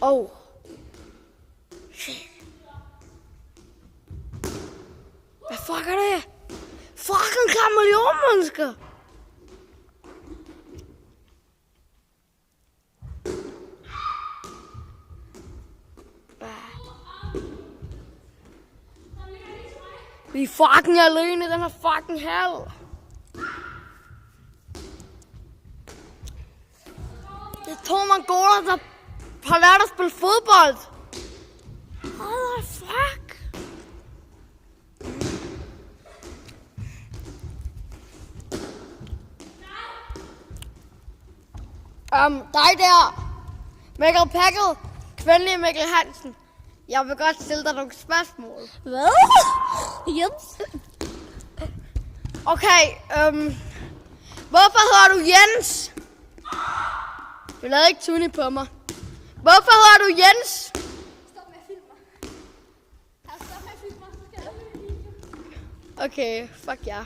Oh. Shit. Hvad fuck er det? Fucking kameleonmennesker! Vi er fucking alene i den her fucking hal. Det er 2 mongoler, der har lært at spille fodbold. What the fuck? Dig der. Mikkel Pakket. Kvendelige Mikkel Hansen. Jeg vil godt stille dig nogle spørgsmål. Hvad? Jens? Okay, hvorfor hedder du Jens? Du lavede ikke tuni på mig. Hvorfor hedder du Jens? Stop med at filme mig. Stop med at filme mig, så skal jeg lave en video. Okay, fuck ja.